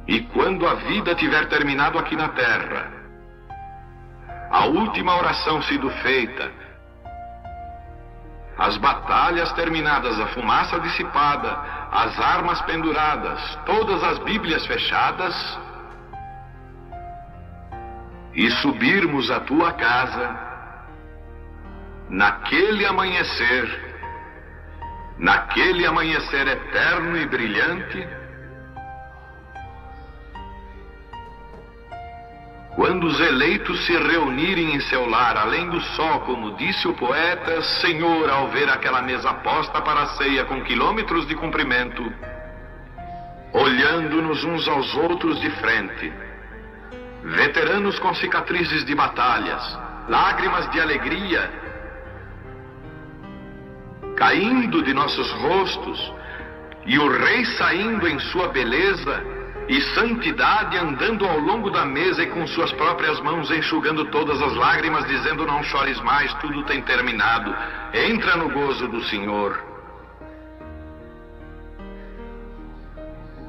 E quando a vida tiver terminado aqui na terra, a última oração sido feita, as batalhas terminadas, a fumaça dissipada, as armas penduradas, todas as Bíblias fechadas, e subirmos à tua casa, naquele amanhecer eterno e brilhante, quando os eleitos se reunirem em seu lar, além do sol, como disse o poeta, Senhor, ao ver aquela mesa posta para a ceia com quilômetros de comprimento, olhando-nos uns aos outros de frente, veteranos com cicatrizes de batalhas, lágrimas de alegria caindo de nossos rostos, e o rei saindo em sua beleza e santidade, andando ao longo da mesa e com suas próprias mãos enxugando todas as lágrimas, dizendo: não chores mais, tudo tem terminado, entra no gozo do Senhor.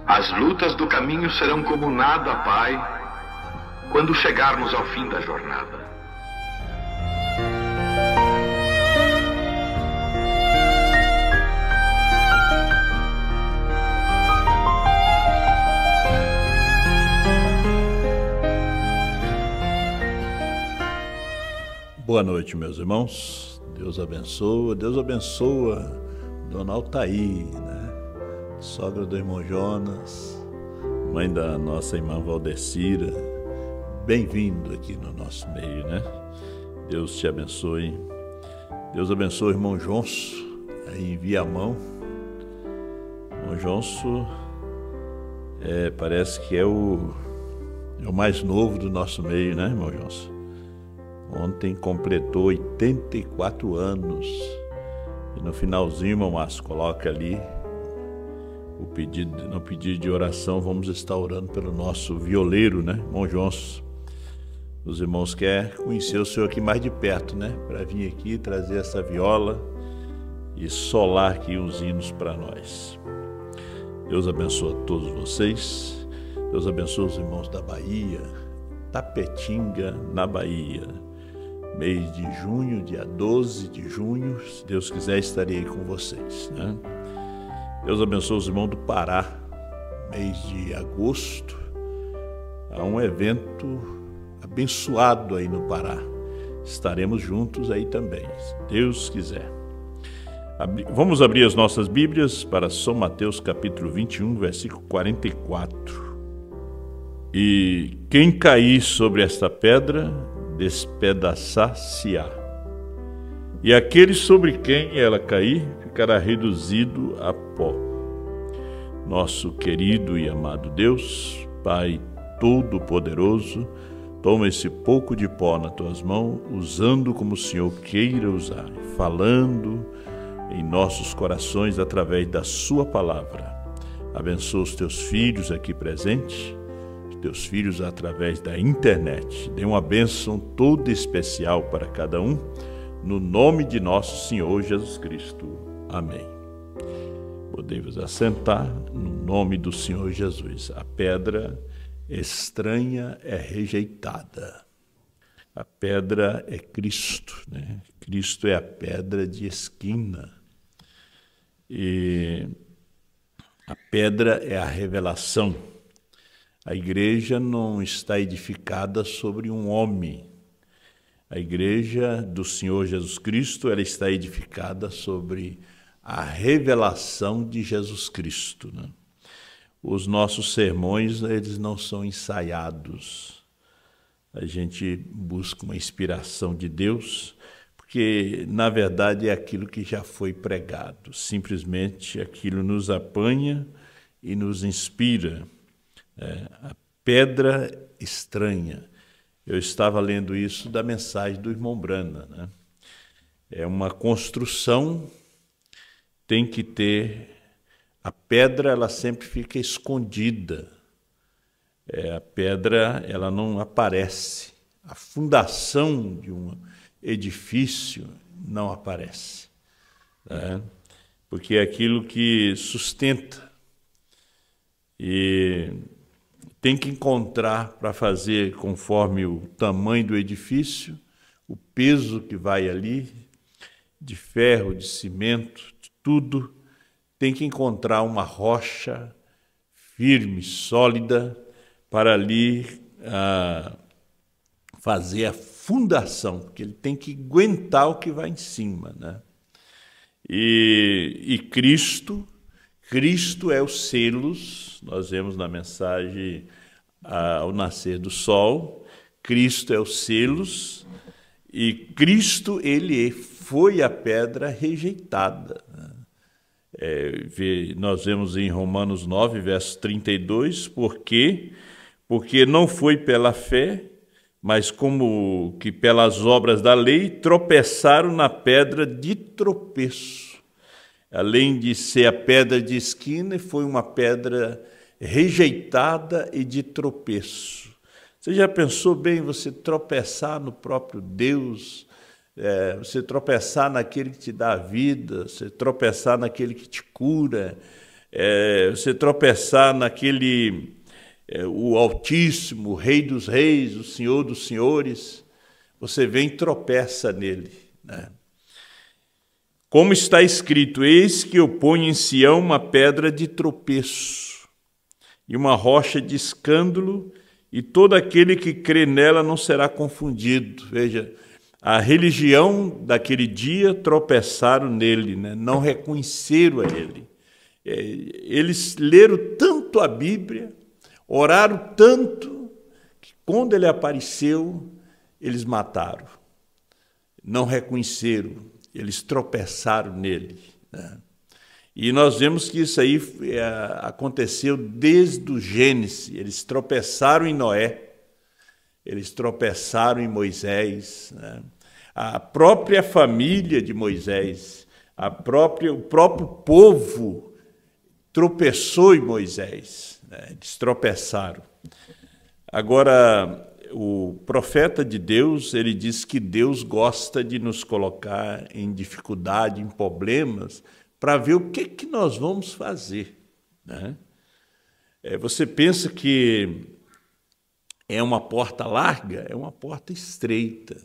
As lutas do caminho serão como nada, Pai, quando chegarmos ao fim da jornada. Boa noite, meus irmãos. Deus abençoa Dona Altair, né? Sogra do irmão Jonas, mãe da nossa irmã Valdecira. Bem-vindo aqui no nosso meio, né? Deus te abençoe. Deus abençoe o irmão Jonso, aí em Viamão. O irmão Jonso parece que é o mais novo do nosso meio, né, irmão Jonso? Ontem completou 84 anos. E no finalzinho, irmão Márcio, coloca ali no pedido de oração. Vamos estar orando pelo nosso violeiro, né, irmão Jonso. Os irmãos querem conhecer o senhor aqui mais de perto, né, para vir aqui trazer essa viola e solar aqui os hinos para nós. Deus abençoe a todos vocês. Deus abençoe os irmãos da Bahia, Tapetinga, na Bahia. Mês de junho, dia 12 de junho, se Deus quiser, estarei aí com vocês, né? Deus abençoe os irmãos do Pará. Mês de agosto, há um evento abençoado aí no Pará. Estaremos juntos aí também, se Deus quiser. Vamos abrir as nossas Bíblias para São Mateus capítulo 21, versículo 44. E quem cair sobre esta pedra, despedaçar-se-á, e aquele sobre quem ela cair ficará reduzido a pó. Nosso querido e amado Deus, Pai Todo-Poderoso, toma esse pouco de pó nas tuas mãos, usando como o Senhor queira usar, falando em nossos corações através da sua palavra. Abençoa os teus filhos aqui presentes, teus filhos através da internet. Dê uma bênção toda especial para cada um, no nome de nosso Senhor Jesus Cristo. Amém. Podemos assentar no nome do Senhor Jesus. A pedra estranha é rejeitada. A pedra é Cristo, né? Cristo é a pedra de esquina. E a pedra é a revelação. A igreja não está edificada sobre um homem. A igreja do Senhor Jesus Cristo, ela está edificada sobre a revelação de Jesus Cristo, né? Os nossos sermões, eles não são ensaiados. A gente busca uma inspiração de Deus, porque, na verdade, é aquilo que já foi pregado. Simplesmente aquilo nos apanha e nos inspira. A pedra estranha. Eu estava lendo isso da mensagem do irmão Brana, né? É uma construção, tem que ter... A pedra, ela sempre fica escondida. A pedra, ela não aparece. A fundação de um edifício não aparece, né? Porque é aquilo que sustenta. E tem que encontrar para fazer conforme o tamanho do edifício, o peso que vai ali, de ferro, de cimento, de tudo, tem que encontrar uma rocha firme, sólida, para ali fazer a fundação, porque ele tem que aguentar o que vai em cima, né? E Cristo é os selos, nós vemos na mensagem ao nascer do sol, Cristo é os selos, e Cristo, ele foi a pedra rejeitada. Nós vemos em Romanos 9, verso 32, porque não foi pela fé, mas como que pelas obras da lei, tropeçaram na pedra de tropeço. Além de ser a pedra de esquina, foi uma pedra rejeitada e de tropeço. Você já pensou bem você tropeçar no próprio Deus, você tropeçar naquele que te dá a vida, você tropeçar naquele que te cura, você tropeçar naquele, o Altíssimo, o Rei dos Reis, o Senhor dos Senhores, você vem e tropeça nele, né? Como está escrito, eis que eu ponho em Sião uma pedra de tropeço e uma rocha de escândalo, e todo aquele que crê nela não será confundido. Veja, a religião daquele dia tropeçaram nele, né? Não reconheceram a ele. Eles leram tanto a Bíblia, oraram tanto, que quando ele apareceu, eles mataram. Não reconheceram, eles tropeçaram nele, né? E nós vemos que isso aí aconteceu desde o Gênesis. Eles tropeçaram em Noé, eles tropeçaram em Moisés, né? A própria família de Moisés, o próprio povo tropeçou em Moisés, né? Eles tropeçaram. Agora, o profeta de Deus, ele diz que Deus gosta de nos colocar em dificuldade, em problemas, para ver o que nós vamos fazer, né? Você pensa que é uma porta larga? É uma porta estreita,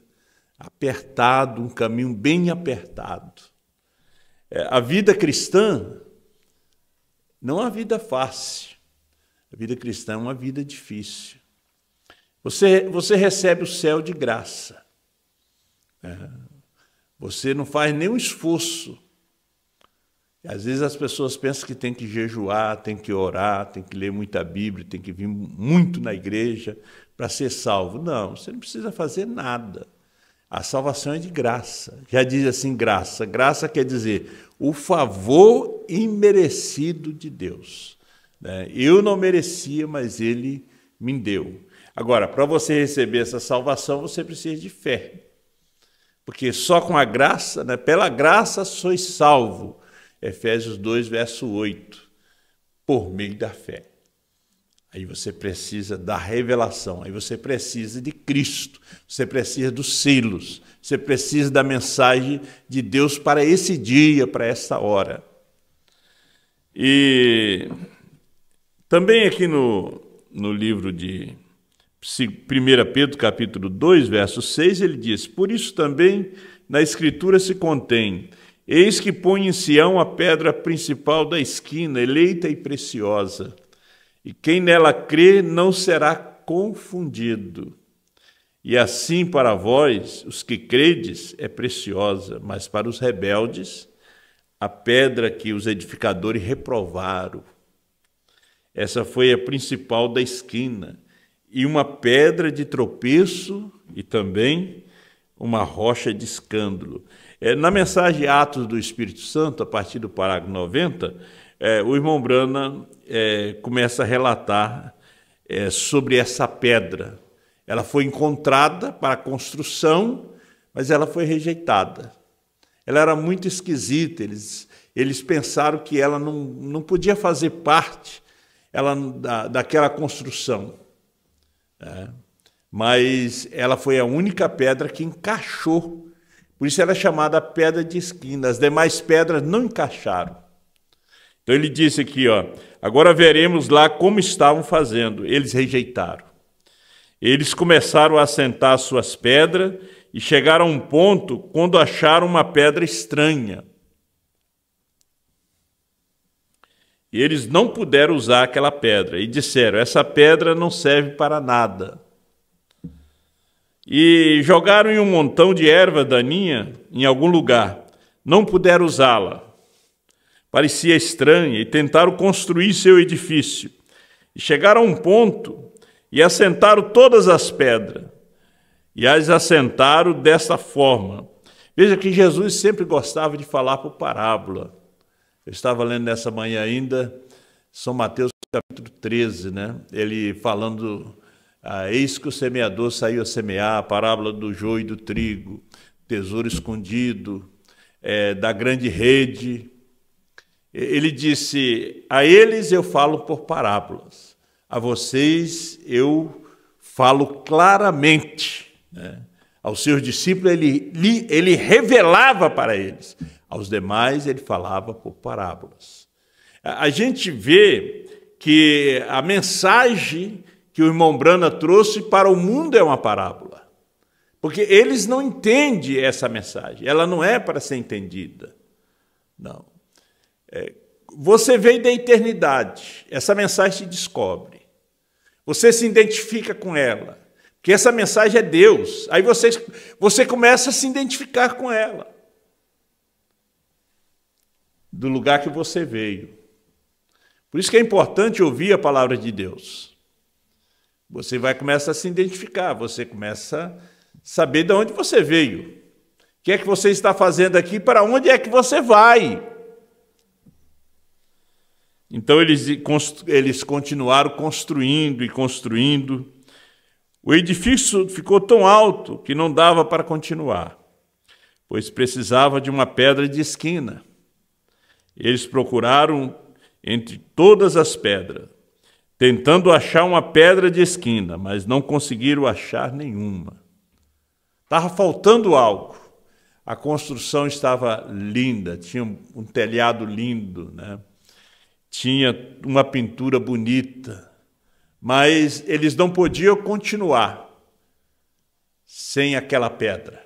apertado, um caminho bem apertado. A vida cristã não é uma vida fácil. A vida cristã é uma vida difícil. Você recebe o céu de graça. Você não faz nenhum esforço. Às vezes as pessoas pensam que tem que jejuar, tem que orar, tem que ler muita Bíblia, tem que vir muito na igreja para ser salvo. Não, você não precisa fazer nada. A salvação é de graça. Já diz assim, graça. Graça quer dizer o favor imerecido de Deus, né? Eu não merecia, mas Ele me deu. Agora, para você receber essa salvação, você precisa de fé. Porque só com a graça, né, pela graça sois salvo. Efésios 2, verso 8, por meio da fé. Aí você precisa da revelação, aí você precisa de Cristo, você precisa dos selos, você precisa da mensagem de Deus para esse dia, para essa hora. E também aqui no livro de 1 Pedro, capítulo 2, verso 6, ele diz, por isso também na Escritura se contém, eis que põe em Sião a pedra principal da esquina, eleita e preciosa, e quem nela crê não será confundido. E assim para vós, os que credes, é preciosa, mas para os rebeldes, a pedra que os edificadores reprovaram. Essa foi a principal da esquina, e uma pedra de tropeço e também uma rocha de escândalo. Na mensagem Atos do Espírito Santo, a partir do parágrafo 90, o irmão Branham começa a relatar sobre essa pedra. Ela foi encontrada para a construção, mas ela foi rejeitada. Ela era muito esquisita, eles pensaram que ela não podia fazer parte daquela construção. Mas ela foi a única pedra que encaixou. Por isso ela é chamada pedra de esquina. As demais pedras não encaixaram. Então ele disse aqui, ó, agora veremos lá como estavam fazendo. Eles rejeitaram. Eles começaram a assentar suas pedras e chegaram a um ponto quando acharam uma pedra estranha. E eles não puderam usar aquela pedra. E disseram, essa pedra não serve para nada. E jogaram em um montão de erva daninha em algum lugar. Não puderam usá-la. Parecia estranha e tentaram construir seu edifício. E chegaram a um ponto e assentaram todas as pedras. E as assentaram dessa forma. Veja que Jesus sempre gostava de falar por parábola. Eu estava lendo nessa manhã ainda, São Mateus capítulo 13, né? Ele falando, eis que o semeador saiu a semear, a parábola do joio e do trigo, tesouro escondido, da grande rede. Ele disse, a eles eu falo por parábolas, a vocês eu falo claramente, né? Aos seus discípulos ele revelava para eles. Aos demais, ele falava por parábolas. A gente vê que a mensagem que o irmão Brana trouxe para o mundo é uma parábola. Porque eles não entendem essa mensagem. Ela não é para ser entendida. Não. Você veio da eternidade. Essa mensagem se descobre. Você se identifica com ela. Porque essa mensagem é Deus. Aí você começa a se identificar com ela. Do lugar que você veio. Por isso que é importante ouvir a palavra de Deus. Você vai começar a se identificar, você começa a saber de onde você veio. O que é que você está fazendo aqui, para onde é que você vai? Então eles continuaram construindo e construindo. O edifício ficou tão alto que não dava para continuar, pois precisava de uma pedra de esquina. Eles procuraram entre todas as pedras, tentando achar uma pedra de esquina, mas não conseguiram achar nenhuma. Estava faltando algo. A construção estava linda, tinha um telhado lindo, né? Tinha uma pintura bonita, mas eles não podiam continuar sem aquela pedra.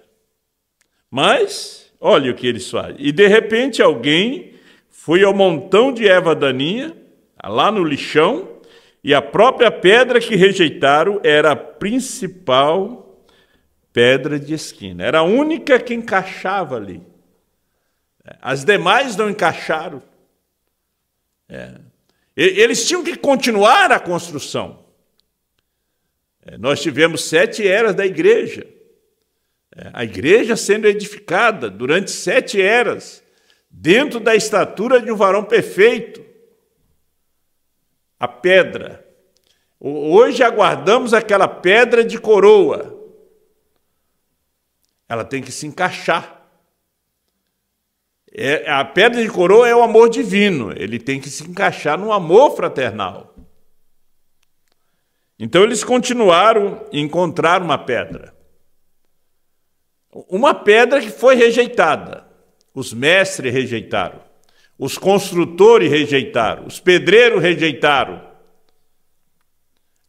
Mas, olha o que eles fazem. E de repente alguém foi ao montão de erva daninha, lá no lixão, e a própria pedra que rejeitaram era a principal pedra de esquina. Era a única que encaixava ali. As demais não encaixaram. Eles tinham que continuar a construção. Nós tivemos 7 eras da igreja. A igreja sendo edificada durante 7 eras, dentro da estatura de um varão perfeito. A pedra. Hoje aguardamos aquela pedra de coroa. Ela tem que se encaixar. A pedra de coroa é o amor divino. Ele tem que se encaixar no amor fraternal. Então eles continuaram e encontraram uma pedra. Uma pedra que foi rejeitada. Os mestres rejeitaram, os construtores rejeitaram, os pedreiros rejeitaram.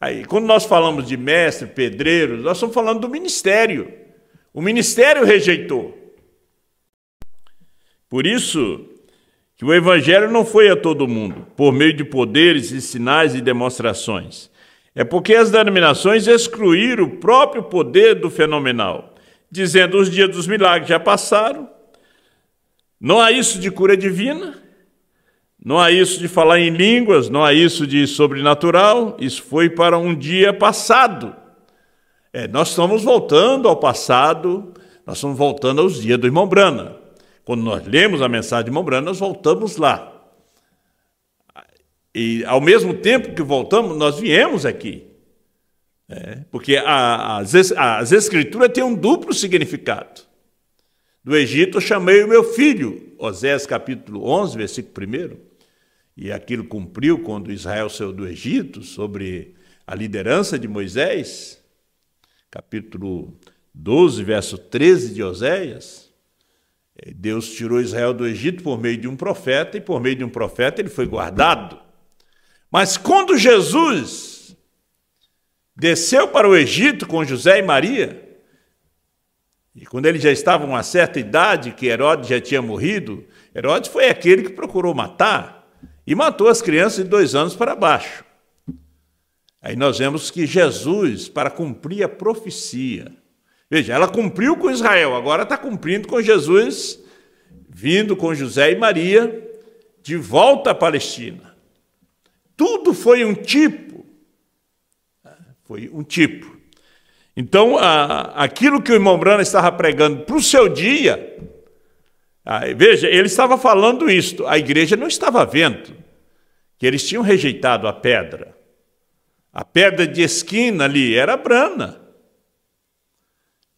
Aí, quando nós falamos de mestre, pedreiro, nós estamos falando do ministério. O ministério rejeitou. Por isso que o evangelho não foi a todo mundo, por meio de poderes e sinais e demonstrações. É porque as denominações excluíram o próprio poder do fenomenal, dizendo os dias dos milagres já passaram. Não há isso de cura divina, não há isso de falar em línguas, não há isso de sobrenatural, isso foi para um dia passado. Nós estamos voltando ao passado, nós estamos voltando aos dias do irmão Brana. Quando nós lemos a mensagem do irmão Brana, nós voltamos lá. E ao mesmo tempo que voltamos, nós viemos aqui. Porque as escrituras têm um duplo significado. Do Egito eu chamei o meu filho, Osés capítulo 11, versículo 1, e aquilo cumpriu quando Israel saiu do Egito, sobre a liderança de Moisés, capítulo 12, verso 13 de Oséias. Deus tirou Israel do Egito por meio de um profeta, e por meio de um profeta ele foi guardado. Mas quando Jesus desceu para o Egito com José e Maria, e quando eles já estavam a uma certa idade, que Herodes já tinha morrido, Herodes foi aquele que procurou matar, e matou as crianças de 2 anos para baixo. Aí nós vemos que Jesus, para cumprir a profecia, veja, ela cumpriu com Israel, agora está cumprindo com Jesus, vindo com José e Maria, de volta à Palestina. Tudo foi um tipo. Foi um tipo. Então, aquilo que o irmão Branham estava pregando para o seu dia, veja, ele estava falando isto, a igreja não estava vendo, que eles tinham rejeitado a pedra. A pedra de esquina ali era brana.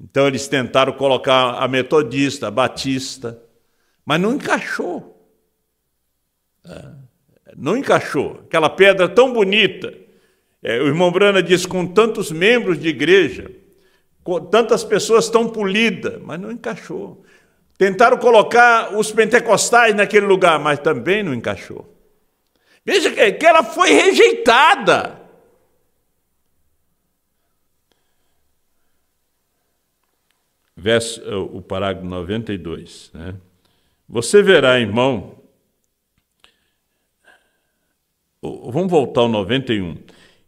Então eles tentaram colocar a metodista, a batista, mas não encaixou. Não encaixou. Aquela pedra tão bonita. O irmão Branham diz, com tantos membros de igreja, com tantas pessoas tão polidas, mas não encaixou. Tentaram colocar os pentecostais naquele lugar, mas também não encaixou. Veja que ela foi rejeitada. O parágrafo 92, né? Você verá, irmão, vamos voltar ao 91,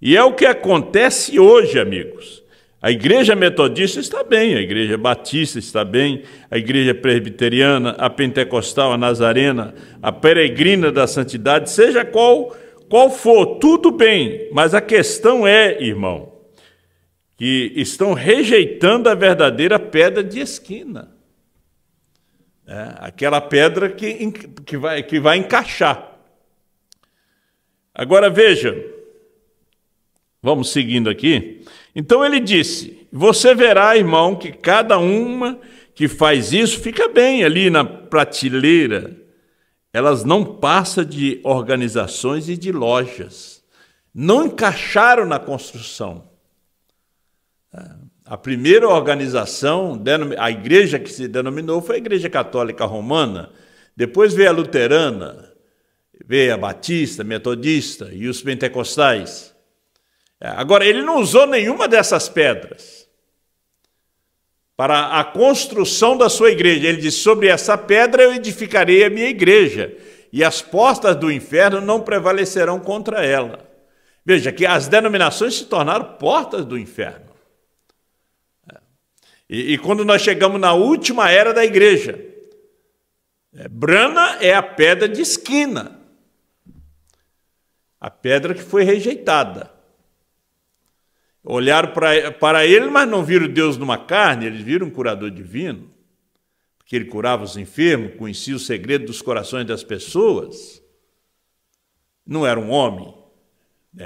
e é o que acontece hoje, amigos. A igreja metodista está bem, a igreja batista está bem, a igreja presbiteriana, a pentecostal, a nazarena, a peregrina da santidade, seja qual for, tudo bem, mas a questão é, irmão, que estão rejeitando a verdadeira pedra de esquina. Aquela pedra que vai encaixar. Agora veja, vamos seguindo aqui. Então ele disse, você verá, irmão, que cada uma que faz isso fica bem ali na prateleira. Elas não passam de organizações e de lojas. Não encaixaram na construção. A primeira organização, a igreja que se denominou foi a Igreja Católica Romana, depois veio a Luterana, veio a Batista, Metodista e os Pentecostais. Agora, ele não usou nenhuma dessas pedras para a construção da sua igreja. Ele disse, sobre essa pedra eu edificarei a minha igreja, e as portas do inferno não prevalecerão contra ela. Veja que as denominações se tornaram portas do inferno. E quando nós chegamos na última era da igreja, Branham é a pedra de esquina, a pedra que foi rejeitada. Olharam para ele, mas não viram Deus numa carne, eles viram um curador divino, porque ele curava os enfermos, conhecia o segredo dos corações das pessoas. Não era um homem.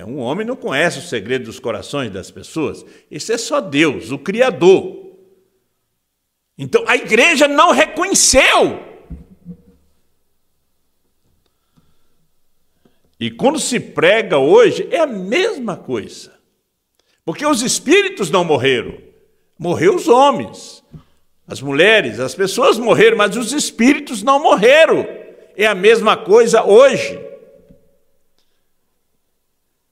Um homem não conhece o segredo dos corações das pessoas. Esse é só Deus, o Criador. Então, a igreja não reconheceu. E quando se prega hoje, é a mesma coisa. Porque os espíritos não morreram. Morreram os homens, as mulheres, as pessoas morreram, mas os espíritos não morreram. É a mesma coisa hoje.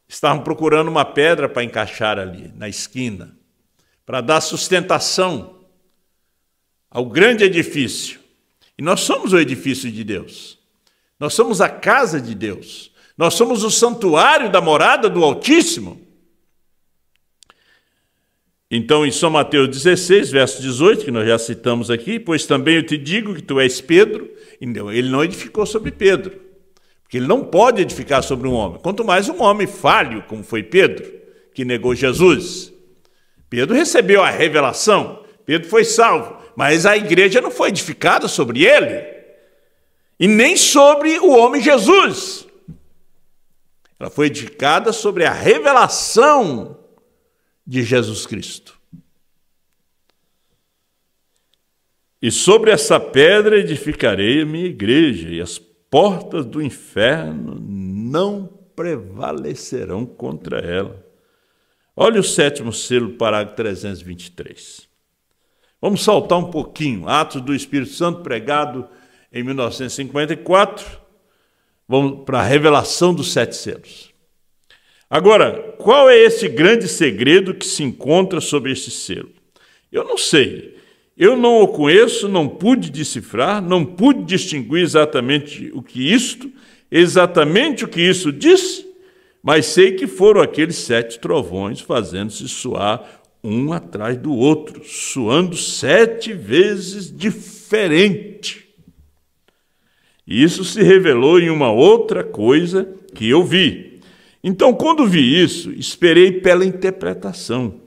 Estavam procurando uma pedra para encaixar ali, na esquina, para dar sustentação ao grande edifício. E nós somos o edifício de Deus. Nós somos a casa de Deus. Nós somos o santuário da morada do Altíssimo. Então, em São Mateus 16, verso 18, que nós já citamos aqui, pois também eu te digo que tu és Pedro, ele não edificou sobre Pedro, porque ele não pode edificar sobre um homem, quanto mais um homem falho, como foi Pedro, que negou Jesus. Pedro recebeu a revelação, Pedro foi salvo, mas a igreja não foi edificada sobre ele, e nem sobre o homem Jesus. Ela foi edificada sobre a revelação de Jesus Cristo. E sobre essa pedra edificarei a minha igreja, e as portas do inferno não prevalecerão contra ela. Olha o 7º selo, parágrafo 323. Vamos saltar um pouquinho. Atos do Espírito Santo, pregado em 1954. Vamos para a revelação dos 7 selos. Agora, qual é esse grande segredo que se encontra sob esse selo? Eu não sei. Eu não o conheço, não pude decifrar, não pude distinguir exatamente o que isso diz, mas sei que foram aqueles 7 trovões fazendo-se soar um atrás do outro, soando 7 vezes diferente. E isso se revelou em uma outra coisa que eu vi. Então, quando vi isso, esperei pela interpretação.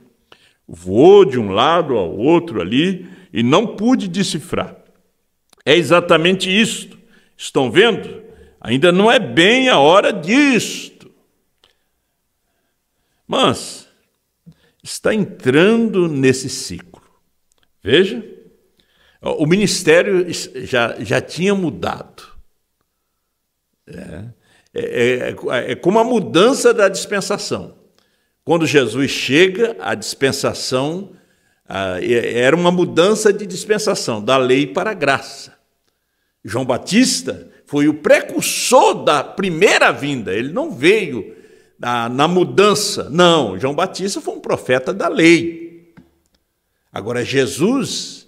Voou de um lado ao outro ali e não pude decifrar. É exatamente isto. Estão vendo? Ainda não é bem a hora disto. Mas está entrando nesse ciclo. Veja, o ministério já tinha mudado. É como a mudança da dispensação. Quando Jesus chega, a dispensação era uma mudança de dispensação, da lei para a graça. João Batista foi o precursor da primeira vinda, ele não veio na mudança. Não, João Batista foi um profeta da lei. Agora, Jesus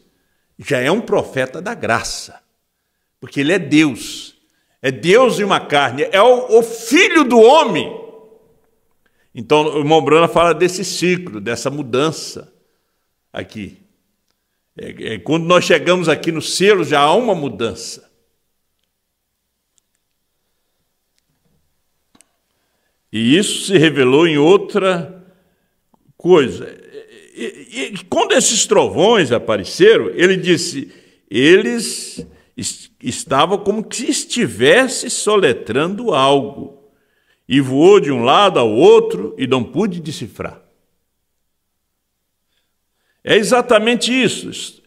já é um profeta da graça, porque ele é Deus em uma carne, é o Filho do homem. Então, o irmão Brana fala desse ciclo, dessa mudança aqui. Quando nós chegamos aqui no selo, já há uma mudança. E isso se revelou em outra coisa. E quando esses trovões apareceram, ele disse, eles estavam como que estivesse soletrando algo. E voou de um lado ao outro e não pude decifrar. É exatamente isso.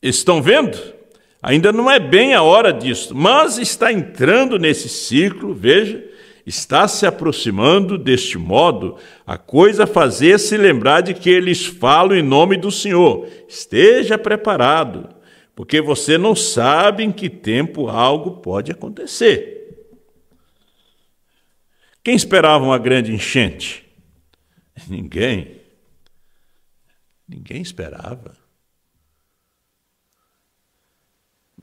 Estão vendo? Ainda não é bem a hora disso, mas está entrando nesse ciclo, veja, está se aproximando deste modo, a coisa fazer-se lembrar de que eles falam em nome do Senhor. Esteja preparado, porque você não sabe em que tempo algo pode acontecer. Quem esperava uma grande enchente? Ninguém. Ninguém esperava.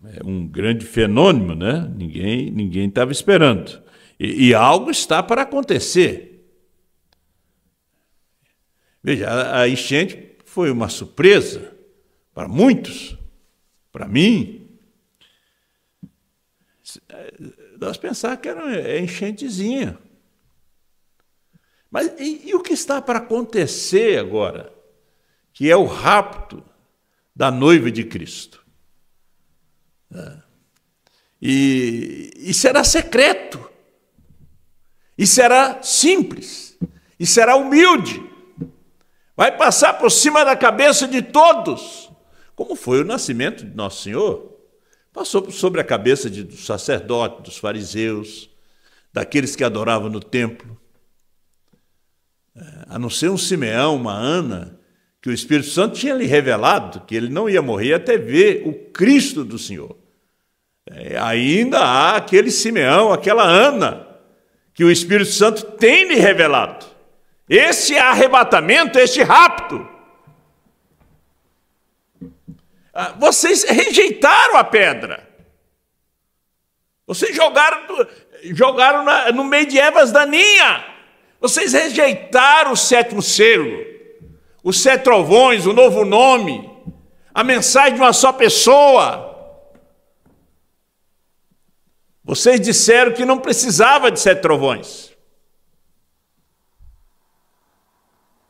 É um grande fenômeno, né? Ninguém estava esperando. E algo está para acontecer. Veja, a enchente foi uma surpresa para muitos, para mim. Nós pensávamos que era enchentezinha. Mas e o que está para acontecer agora? Que é o rapto da noiva de Cristo. E será secreto. E será simples. E será humilde. Vai passar por cima da cabeça de todos. Como foi o nascimento de Nosso Senhor. Passou sobre a cabeça dos sacerdotes, dos fariseus, daqueles que adoravam no templo. A não ser um Simeão, uma Ana, que o Espírito Santo tinha lhe revelado que ele não ia morrer até ver o Cristo do Senhor. Ainda há aquele Simeão, aquela Ana, que o Espírito Santo tem lhe revelado. Esse arrebatamento, este rapto. Vocês rejeitaram a pedra. Vocês jogaram no meio de ervas daninhas. Vocês rejeitaram o 7º selo, os 7 trovões, o novo nome, a mensagem de uma só pessoa. Vocês disseram que não precisava de 7 trovões.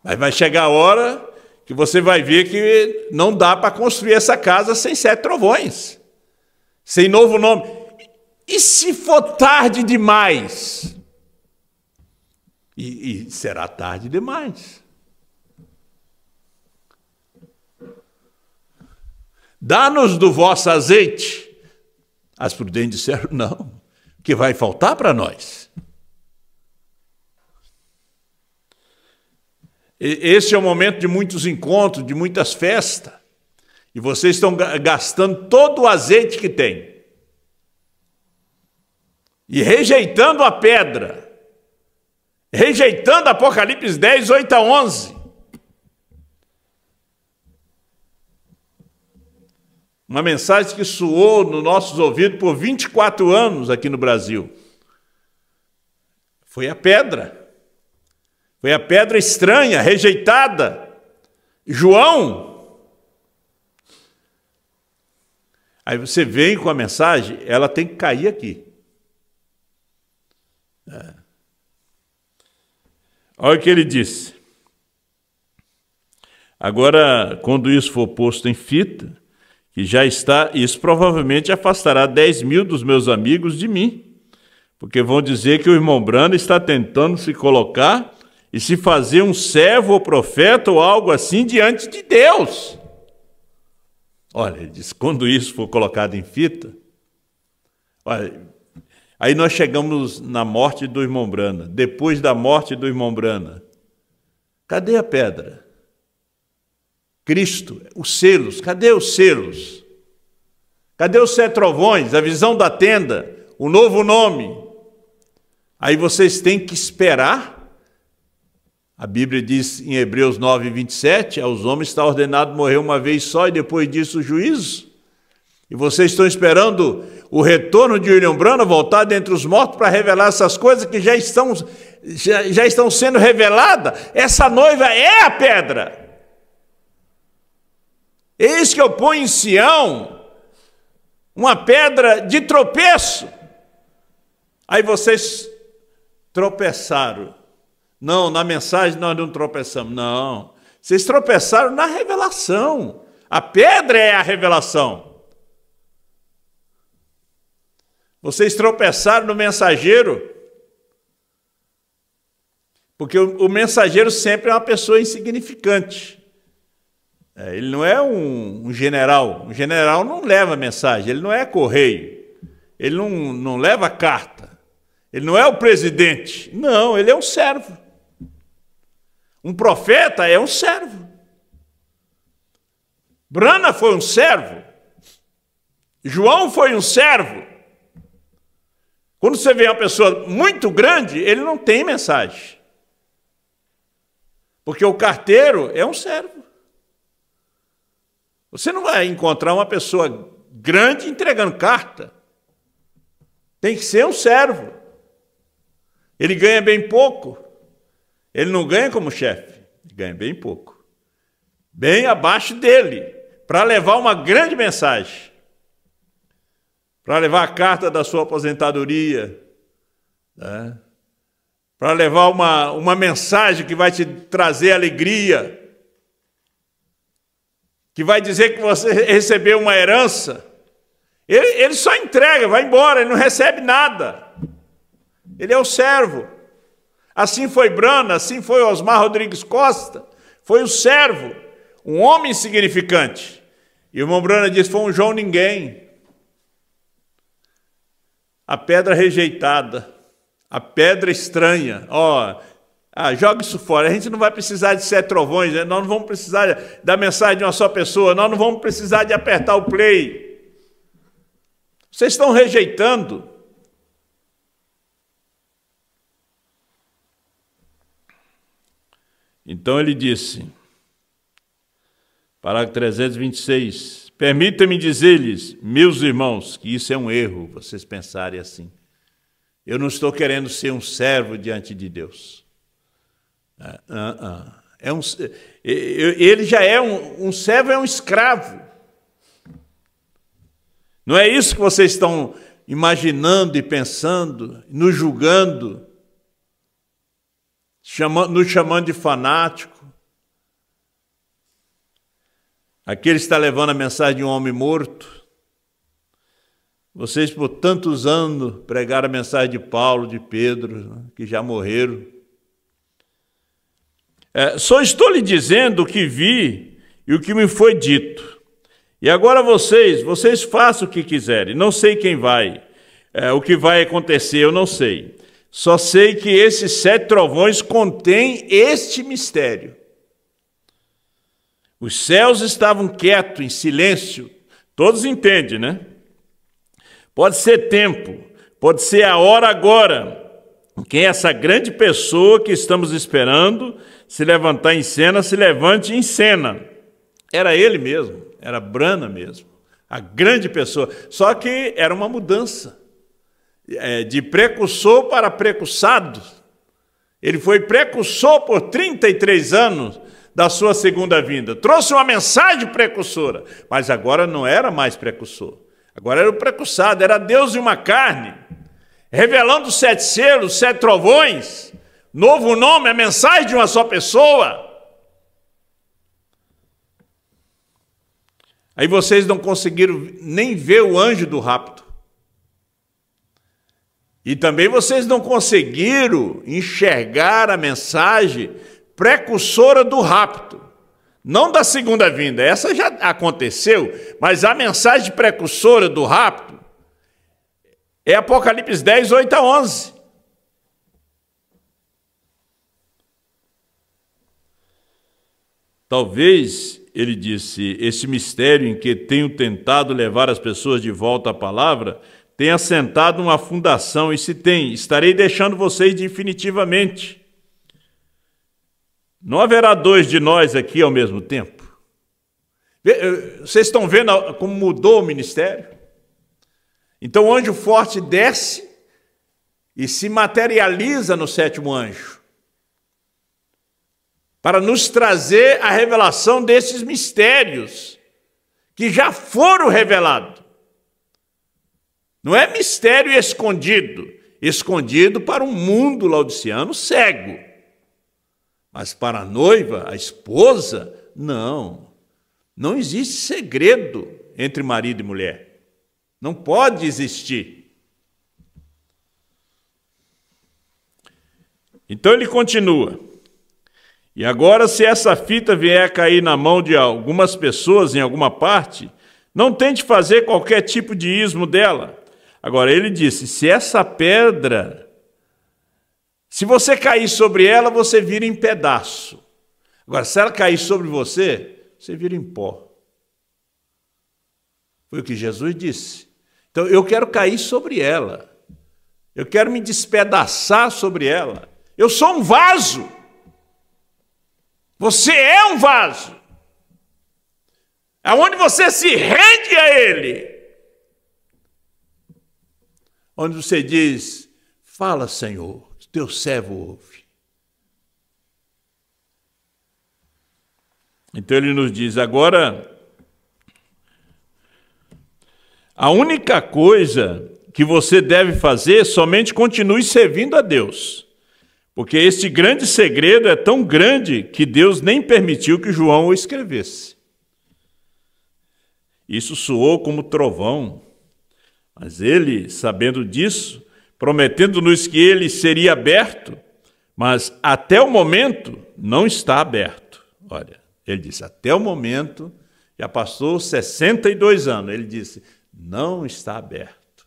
Mas vai chegar a hora que você vai ver que não dá para construir essa casa sem 7 trovões, sem novo nome. E se for tarde demais? E será tarde demais. Dá-nos do vosso azeite. As prudentes disseram, não, que vai faltar para nós. Esse é o momento de muitos encontros, de muitas festas. E vocês estão gastando todo o azeite que tem. E rejeitando a pedra. Rejeitando Apocalipse 10, 8 a 11. Uma mensagem que soou nos nossos ouvidos por 24 anos aqui no Brasil. Foi a pedra. Foi a pedra estranha, rejeitada. João. Aí você vem com a mensagem, ela tem que cair aqui. Olha o que ele disse. Agora, quando isso for posto em fita, que já está, isso provavelmente afastará 10.000 dos meus amigos de mim, porque vão dizer que o irmão Branham está tentando se colocar e se fazer um servo ou profeta ou algo assim diante de Deus. Olha, ele diz, quando isso for colocado em fita, olha, aí nós chegamos na morte do irmão Branham. Depois da morte do irmão Branham, cadê a pedra? Cristo, os selos, cadê os selos? Cadê os 7 trovões, a visão da tenda, o novo nome? Aí vocês têm que esperar. A Bíblia diz em Hebreus 9, 27, aos homens está ordenado morrer uma vez só e depois disso o juízo. E vocês estão esperando o retorno de William Branham voltar dentre os mortos para revelar essas coisas que já estão sendo reveladas. Essa noiva é a pedra. Eis que eu ponho em Sião uma pedra de tropeço. Aí vocês tropeçaram. Não, na mensagem nós não tropeçamos. Não, vocês tropeçaram na revelação. A pedra é a revelação. Vocês tropeçaram no mensageiro. Porque o mensageiro sempre é uma pessoa insignificante. Ele não é um general. Um general não leva mensagem, ele não é correio. Ele não leva carta. Ele não é o presidente. Não, ele é um servo. Um profeta é um servo. Branham foi um servo. João foi um servo. Quando você vê uma pessoa muito grande, ele não tem mensagem. Porque o carteiro é um servo. Você não vai encontrar uma pessoa grande entregando carta. Tem que ser um servo. Ele ganha bem pouco. Ele não ganha como chefe. Ele ganha bem pouco. Bem abaixo dele. Para levar uma grande mensagem. Para levar a carta da sua aposentadoria. Né? Para levar uma mensagem que vai te trazer alegria. Que vai dizer que você recebeu uma herança. Ele só entrega, vai embora, ele não recebe nada. Ele é o servo. Assim foi Branham, assim foi Osmar Rodrigues Costa. Foi o servo, um homem insignificante. E o irmão Branham disse, foi um João ninguém. A pedra rejeitada, a pedra estranha. Joga isso fora, a gente não vai precisar de 7 trovões, nós não vamos precisar da mensagem de uma só pessoa, nós não vamos precisar de apertar o play. Vocês estão rejeitando. Então ele disse, parágrafo 326, permita-me dizer-lhes, meus irmãos, que isso é um erro, vocês pensarem assim. Eu não estou querendo ser um servo diante de Deus. Ele já é um servo, é um escravo. Não é isso que vocês estão imaginando e pensando, nos julgando, nos chamando de fanático. Aquele está levando a mensagem de um homem morto. Vocês por tantos anos pregaram a mensagem de Paulo, de Pedro, que já morreram. Só estou lhe dizendo o que vi e o que me foi dito. E agora vocês façam o que quiserem. Não sei quem vai, o que vai acontecer, eu não sei. Só sei que esses 7 trovões contêm este mistério. Os céus estavam quietos, em silêncio. Todos entendem, né? Pode ser tempo, pode ser a hora agora. Quem é essa grande pessoa que estamos esperando se levantar em cena, se levante em cena. Era ele mesmo, era Brana mesmo, a grande pessoa. Só que era uma mudança, de precursor para precursado. Ele foi precursor por 33 anos da sua segunda vinda. Trouxe uma mensagem precursora, mas agora não era mais precursor. Agora era o precursado, era Deus em uma carne, revelando os 7 selos, 7 trovões, novo nome, a mensagem de uma só pessoa. Aí vocês não conseguiram nem ver o anjo do rapto. E também vocês não conseguiram enxergar a mensagem precursora do rapto. Não da segunda vinda, essa já aconteceu, mas a mensagem precursora do rapto é Apocalipse 10, 8 a 11. Talvez, ele disse, esse mistério em que tenho tentado levar as pessoas de volta à palavra tenha assentado uma fundação, e se tem, estarei deixando vocês definitivamente. Não haverá 2 de nós aqui ao mesmo tempo. Vocês estão vendo como mudou o ministério? Então o anjo forte desce e se materializa no 7º anjo, para nos trazer a revelação desses mistérios que já foram revelados. Não é mistério escondido, escondido para um mundo laodiceano cego. Mas para a noiva, a esposa, não. Não existe segredo entre marido e mulher. Não pode existir. Então ele continua. E agora, se essa fita vier a cair na mão de algumas pessoas em alguma parte, não tente fazer qualquer tipo de ismo dela. Agora, ele disse, se essa pedra, se você cair sobre ela, você vira em pedaço. Agora, se ela cair sobre você, você vira em pó. Foi o que Jesus disse. Então, eu quero cair sobre ela. Eu quero me despedaçar sobre ela. Eu sou um vaso. Você é um vaso. Aonde você se rende a ele. Onde você diz, fala, Senhor, teu servo ouve. Então ele nos diz, agora, a única coisa que você deve fazer, somente continue servindo a Deus. Porque este grande segredo é tão grande que Deus nem permitiu que João o escrevesse. Isso soou como trovão. Mas ele, sabendo disso, prometendo-nos que ele seria aberto, mas até o momento não está aberto. Olha, ele disse, até o momento, já passou 62 anos, ele disse, não está aberto.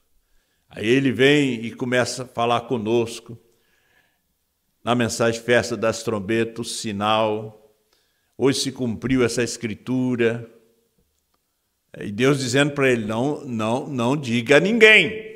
Aí ele vem e começa a falar conosco, na mensagem Festa das Trombetas, o sinal, hoje se cumpriu essa escritura, e Deus dizendo para ele, não diga a ninguém.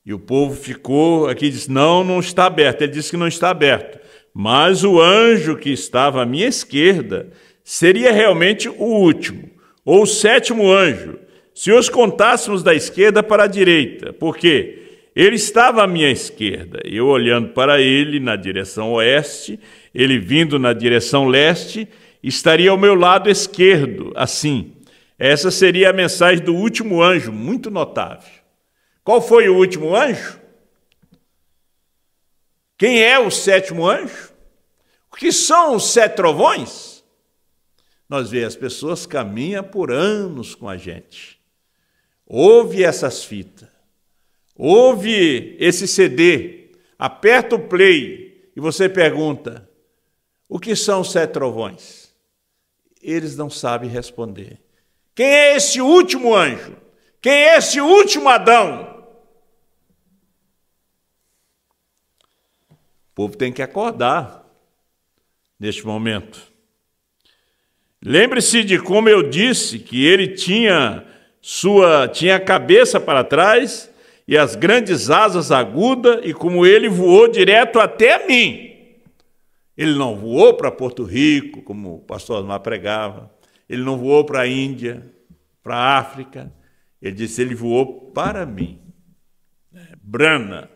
E o povo ficou aqui e disse, não está aberto. Ele disse que não está aberto. Mas o anjo que estava à minha esquerda seria realmente o último, ou o 7º anjo, se os contássemos da esquerda para a direita. Porque ele estava à minha esquerda, eu olhando para ele na direção oeste, ele vindo na direção leste, estaria ao meu lado esquerdo, assim. Essa seria a mensagem do último anjo, muito notável. Qual foi o último anjo? Quem é o 7º anjo? O que são os 7 trovões? Nós vemos, as pessoas caminham por anos com a gente. Ouve essas fitas, ouve esse CD, aperta o play e você pergunta, o que são os 7 trovões? Eles não sabem responder. Quem é esse último anjo? Quem é esse último Adão? O povo tem que acordar neste momento. Lembre-se de como eu disse que ele tinha a cabeça para trás e as grandes asas agudas, e como ele voou direto até mim. Ele não voou para Porto Rico, como o pastor Osmar pregava. Ele não voou para a Índia, para a África. Ele disse, ele voou para mim. Brana.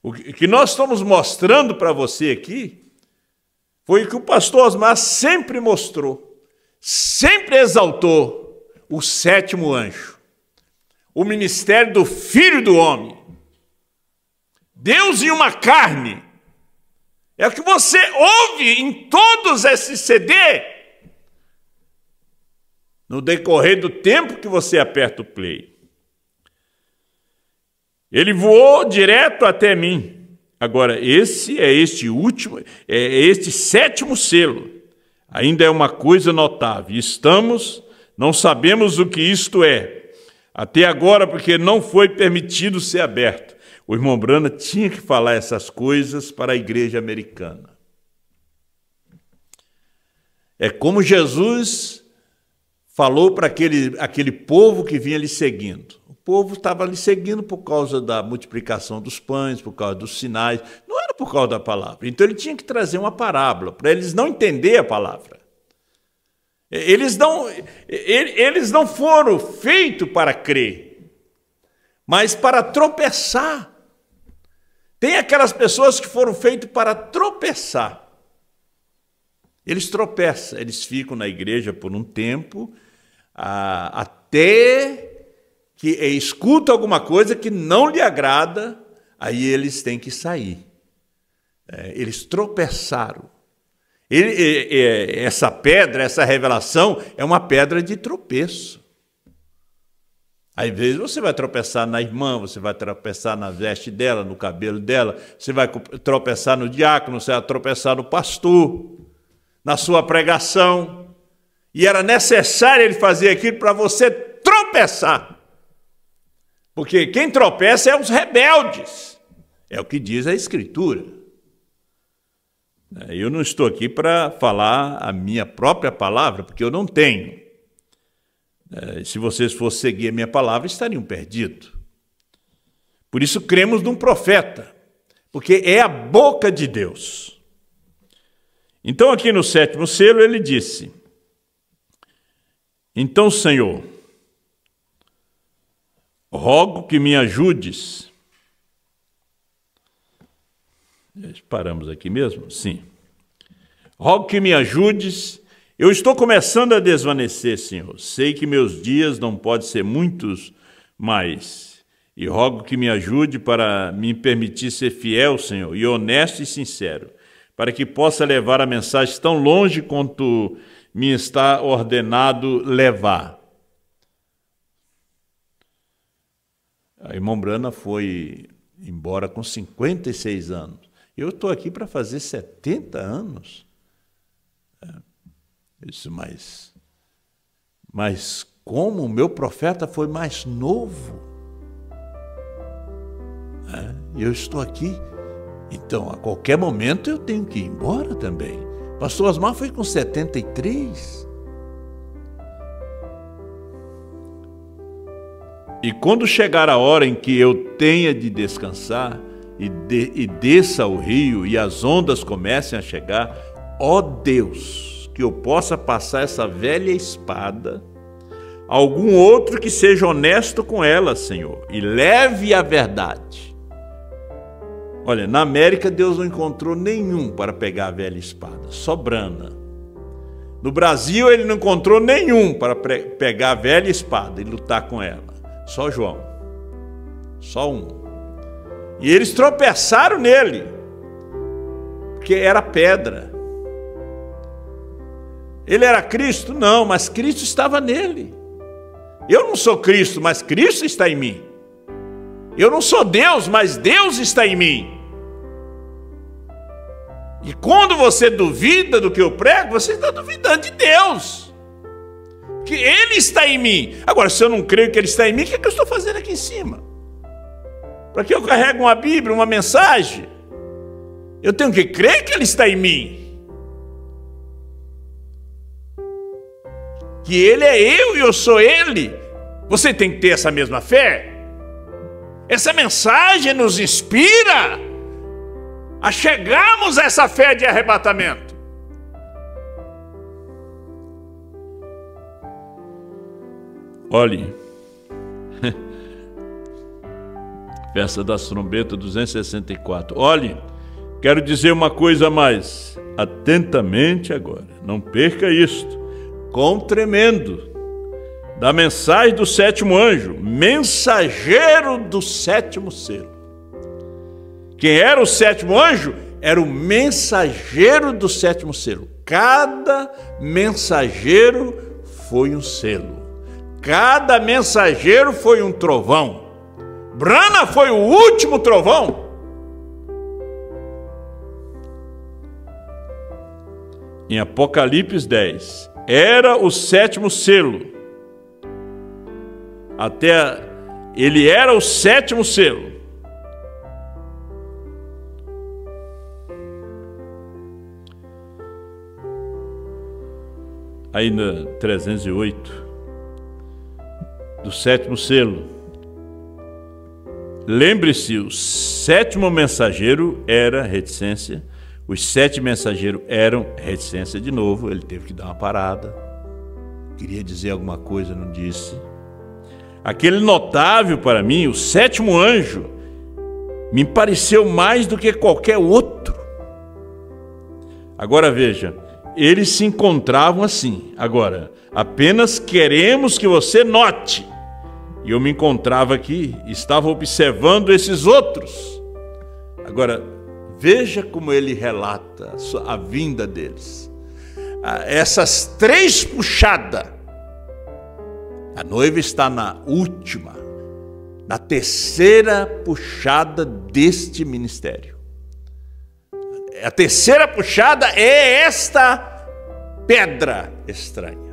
O que nós estamos mostrando para você aqui foi o que o pastor Osmar sempre mostrou, sempre exaltou o sétimo anjo, o ministério do Filho do Homem. Deus em uma carne. É o que você ouve em todos esses CD. No decorrer do tempo que você aperta o play. Ele voou direto até mim. Agora, este sétimo selo. Ainda é uma coisa notável. Não sabemos o que isto é. Até agora, porque não foi permitido ser aberto. O irmão Brana tinha que falar essas coisas para a igreja americana. É como Jesus falou para aquele povo que vinha lhe seguindo. O povo estava lhe seguindo por causa da multiplicação dos pães, por causa dos sinais, não era por causa da palavra. Então ele tinha que trazer uma parábola, para eles não entenderem a palavra. Eles não foram feitos para crer, mas para tropeçar. Tem aquelas pessoas que foram feitas para tropeçar. Eles tropeçam, eles ficam na igreja por um tempo, até que escutam alguma coisa que não lhe agrada, aí eles têm que sair. Eles tropeçaram. Essa pedra, essa revelação, é uma pedra de tropeço. Às vezes você vai tropeçar na irmã, você vai tropeçar na veste dela, no cabelo dela, você vai tropeçar no diácono, você vai tropeçar no pastor, na sua pregação. E era necessário ele fazer aquilo para você tropeçar. Porque quem tropeça é os rebeldes. É o que diz a Escritura. Eu não estou aqui para falar a minha própria palavra, porque eu não tenho. Se vocês fossem seguir a minha palavra, estariam perdidos. Por isso cremos num profeta, porque é a boca de Deus. Então aqui no sétimo selo ele disse, então, Senhor, rogo que me ajudes. Paramos aqui mesmo? Sim. Rogo que me ajudes. Eu estou começando a desvanecer, Senhor. Sei que meus dias não podem ser muitos mais. E rogo que me ajude para me permitir ser fiel, Senhor, e honesto e sincero, para que possa levar a mensagem tão longe quanto me está ordenado levar. A irmã Brana foi embora com 56 anos. Eu estou aqui para fazer 70 anos. Isso, mas como o meu profeta foi mais novo, eu estou aqui, então a qualquer momento eu tenho que ir embora também. Pastor Osmar foi com 73. E quando chegar a hora em que eu tenha de descansar e desça o rio e as ondas comecem a chegar, ó Deus, que eu possa passar essa velha espada a algum outro que seja honesto com ela, Senhor, e leve a verdade. Olha, na América Deus não encontrou nenhum para pegar a velha espada, só Brana. No Brasil ele não encontrou nenhum para pegar a velha espada e lutar com ela, só João, só um. E eles tropeçaram nele, porque era pedra. Ele era Cristo? Não, mas Cristo estava nele. Eu não sou Cristo, mas Cristo está em mim. Eu não sou Deus, mas Deus está em mim. E quando você duvida do que eu prego, você está duvidando de Deus. Porque Ele está em mim. Agora, se eu não creio que Ele está em mim, o que é que eu estou fazendo aqui em cima? Para que eu carrego uma Bíblia, uma mensagem? Eu tenho que crer que Ele está em mim. que Ele é eu e eu sou Ele. Você tem que ter essa mesma fé. Essa mensagem nos inspira a chegarmos a essa fé de arrebatamento. Olhe, Festa das Trombetas 264. Olhe, quero dizer uma coisa a mais. Atentamente agora, não perca isto. Quão tremendo! Da mensagem do sétimo anjo, mensageiro do sétimo selo. Quem era o sétimo anjo? Era o mensageiro do sétimo selo. Cada mensageiro foi um selo. Cada mensageiro foi um trovão. Brana foi o último trovão. Em Apocalipse 10, era o sétimo selo. Ele era o sétimo selo. Aí na 308, do sétimo selo. Lembre-se, o sétimo mensageiro era reticência. Os 7 mensageiros eram reticência de novo. Ele teve que dar uma parada. Queria dizer alguma coisa, não disse. Aquele notável para mim, o sétimo anjo, me pareceu mais do que qualquer outro. Agora veja, eles se encontravam assim. Agora, apenas queremos que você note. E eu me encontrava aqui, estava observando esses outros. Agora, veja como ele relata a vinda deles. Essas 3 puxadas. A noiva está na última, na terceira puxada deste ministério. A terceira puxada é esta pedra estranha.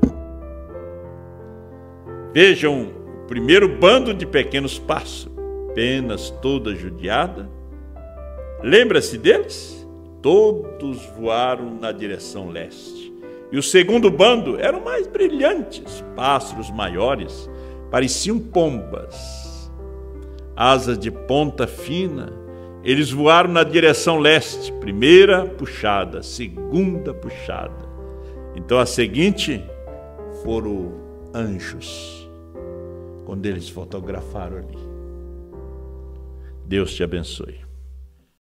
Vejam o primeiro bando de pequenos pássaros, penas toda judiada. Lembra-se deles? Todos voaram na direção leste. E o segundo bando eram mais brilhantes, pássaros maiores, pareciam pombas. Asas de ponta fina, eles voaram na direção leste. Primeira puxada, segunda puxada. Então a seguinte foram anjos, quando eles fotografaram ali. Deus te abençoe.